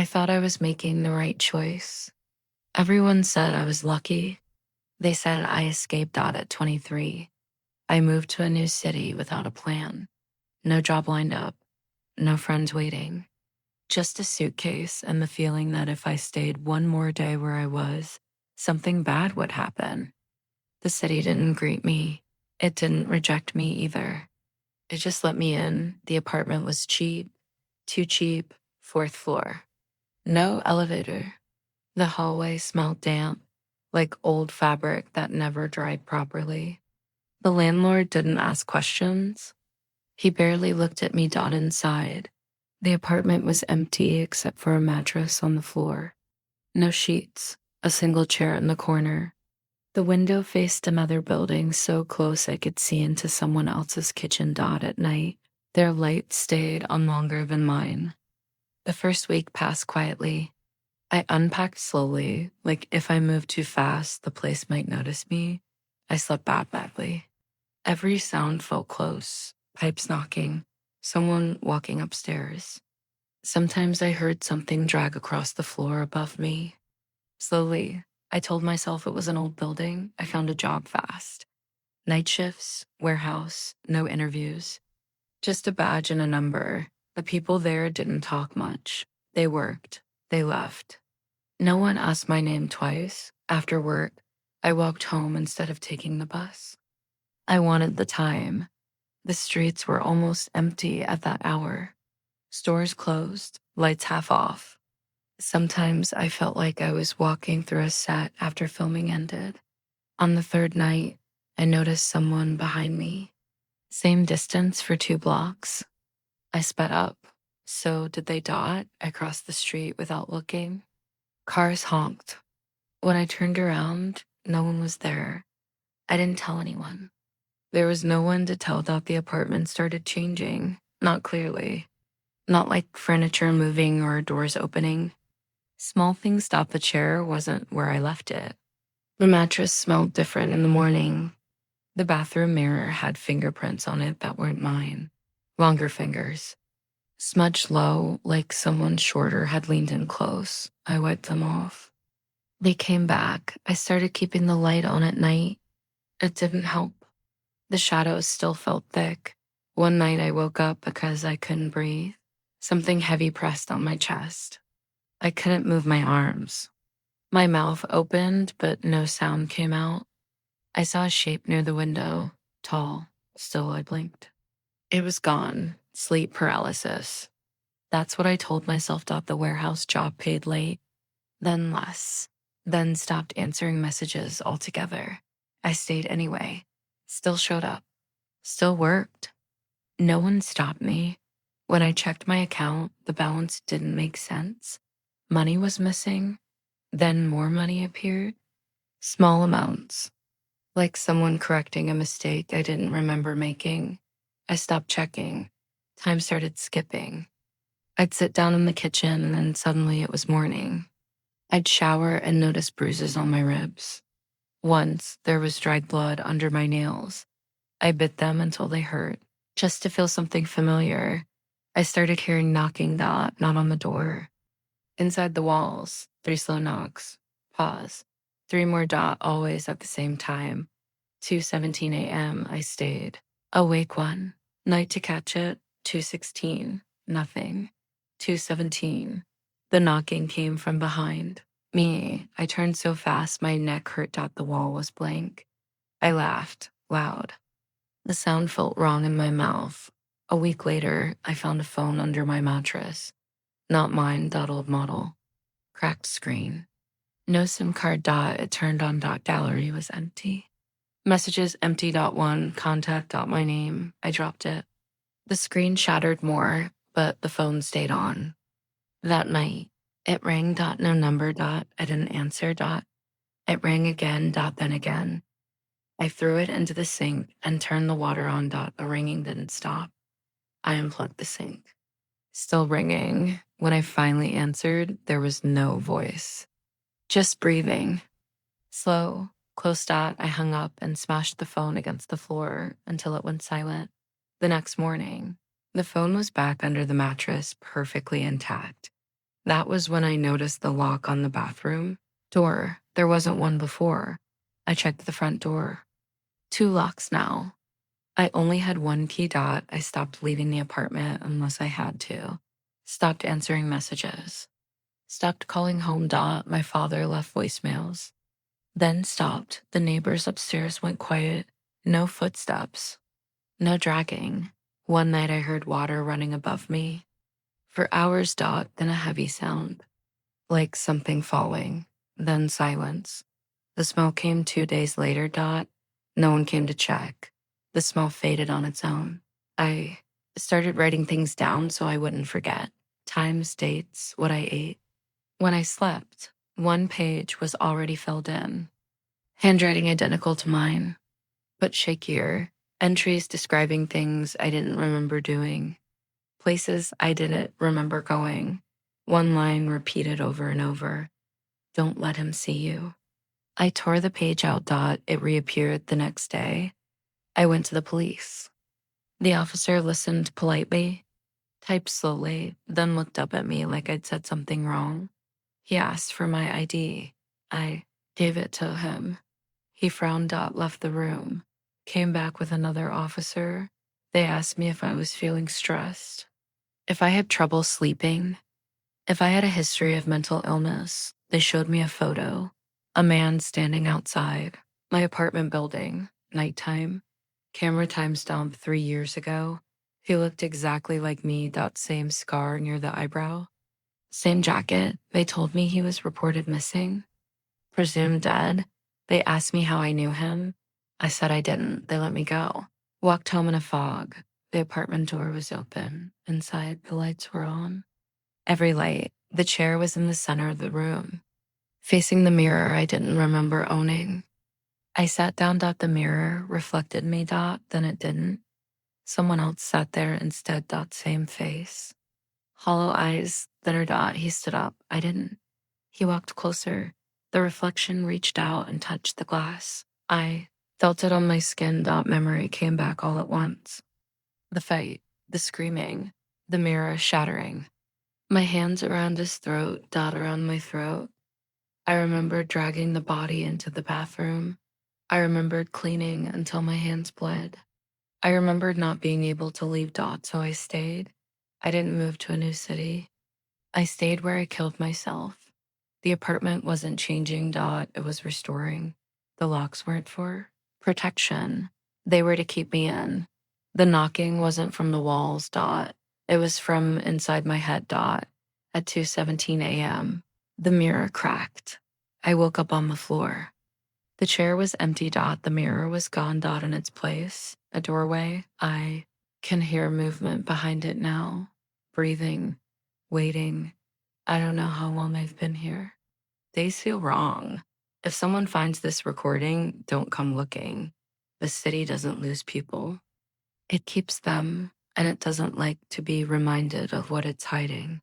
I thought I was making the right choice. Everyone said I was lucky. They said I escaped out at 23. I moved to a new city without a plan. No job lined up, no friends waiting. Just a suitcase and the feeling that if I stayed one more day where I was, something bad would happen. The city didn't greet me. It didn't reject me either. It just let me in. The apartment was cheap, too cheap, fourth floor. No elevator. The hallway smelled damp, like old fabric that never dried properly. The landlord didn't ask questions. He barely looked at me inside. The apartment was empty except for a mattress on the floor. No sheets, a single chair in the corner. The window faced another building so close I could see into someone else's kitchen at night. Their light stayed on longer than mine. The first week passed quietly. I unpacked slowly, like if I moved too fast, the place might notice me. I slept badly. Every sound felt close, pipes knocking, someone walking upstairs. Sometimes I heard something drag across the floor above me. Slowly, I told myself it was an old building. I found a job fast. Night shifts, warehouse, no interviews. Just a badge and a number. The people there didn't talk much. They worked. They left. No one asked my name twice. After work, I walked home instead of taking the bus. I wanted the time. The streets were almost empty at that hour. Stores closed, lights half off. Sometimes I felt like I was walking through a set after filming ended. On the third night, I noticed someone behind me. Same distance for 2 blocks. I sped up. So did they dot? I crossed the street without looking. Cars honked. When I turned around, no one was there. I didn't tell anyone. There was no one to tell that the apartment started changing, not clearly. Not like furniture moving or doors opening. Small things stopped. The chair wasn't where I left it. The mattress smelled different in the morning. The bathroom mirror had fingerprints on it that weren't mine. Longer fingers. Smudged low, like someone shorter had leaned in close. I wiped them off. They came back. I started keeping the light on at night. It didn't help. The shadows still felt thick. One night I woke up because I couldn't breathe. Something heavy pressed on my chest. I couldn't move my arms. My mouth opened, but no sound came out. I saw a shape near the window, tall. Still, I blinked. It was gone. Sleep paralysis. That's what I told myself. The warehouse job paid late, then less, then stopped answering messages altogether. I stayed anyway. Still showed up. Still worked. No one stopped me. When I checked my account, the balance didn't make sense. Money was missing. Then more money appeared. Small amounts. Like someone correcting a mistake I didn't remember making. I stopped checking. Time started skipping. I'd sit down in the kitchen and then suddenly it was morning. I'd shower and notice bruises on my ribs. Once, there was dried blood under my nails. I bit them until they hurt, just to feel something familiar. I started hearing knocking, not on the door. Inside the walls, 3 slow knocks. Pause. 3 more, always at the same time. 2:17 a.m. I stayed. Awake one. Night to catch it. 2:16. Nothing. 2:17. The knocking came from behind. Me. I turned so fast my neck hurt. The wall was blank. I laughed, loud. The sound felt wrong in my mouth. A week later, I found a phone under my mattress. Not mine. Old model. Cracked screen. No SIM card. It turned on. Gallery was empty. Messages empty. One. Contact. My name. I dropped it. The screen shattered more, but the phone stayed on. That night, it rang. No number. I didn't answer. It rang again. Then again. I threw it into the sink and turned the water on. The ringing didn't stop. I unplugged the sink. Still ringing. When I finally answered, there was no voice. Just breathing. Slow, close. I hung up and smashed the phone against the floor until it went silent. The next morning, the phone was back under the mattress, perfectly intact. That was when I noticed the lock on the bathroom door. There wasn't one before. I checked the front door. Two locks now. I only had one key. I stopped leaving the apartment unless I had to. Stopped answering messages. Stopped calling home. My father left voicemails. Then stopped. The neighbors upstairs went quiet. No footsteps. No dragging. One night I heard water running above me. For hours. Then a heavy sound. Like something falling. Then silence. The smell came 2 days later. No one came to check. The smell faded on its own. I started writing things down so I wouldn't forget. Times, dates, what I ate. When I slept, one page was already filled in. Handwriting identical to mine, but shakier. Entries describing things I didn't remember doing. Places I didn't remember going. One line repeated over and over. Don't let him see you. I tore the page out. It reappeared the next day. I went to the police. The officer listened politely, typed slowly, then looked up at me like I'd said something wrong. He asked for my ID. I gave it to him. He frowned. Left the room. Came back with another officer. They asked me if I was feeling stressed, if I had trouble sleeping, if I had a history of mental illness. They showed me a photo. A man standing outside my apartment building, nighttime. Camera timestamp 3 years ago. He looked exactly like me. That same scar near the eyebrow. Same jacket. They told me he was reported missing. Presumed dead. They asked me how I knew him. I said I didn't. They let me go. Walked home in a fog. The apartment door was open. Inside, the lights were on. Every light. The chair was in the center of the room, facing the mirror I didn't remember owning. I sat down. The mirror reflected me. Then it didn't. Someone else sat there instead. Same face. Hollow eyes. Then he stood up. I didn't. He walked closer. The reflection reached out and touched the glass. I felt it on my skin. Memory came back all at once. The fight, the screaming, the mirror shattering. My hands around his throat. Around my throat. I remembered dragging the body into the bathroom. I remembered cleaning until my hands bled. I remembered not being able to leave. So I stayed. I didn't move to a new city. I stayed where I killed myself. The apartment wasn't changing. It was restoring. The locks weren't for protection. They were to keep me in. The knocking wasn't from the walls. It was from inside my head. At 2:17 a.m., the mirror cracked. I woke up on the floor. The chair was empty. The mirror was gone. In its place, a doorway. I can hear movement behind it now. Breathing, waiting. I don't know how long I've been here. Days feel wrong. If someone finds this recording, don't come looking. The city doesn't lose people. It keeps them, and it doesn't like to be reminded of what it's hiding.